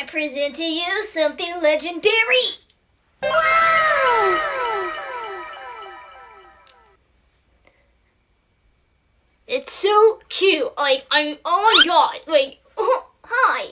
present to you something legendary. Wow! It's so cute. Like, oh my god. Like, oh, hi.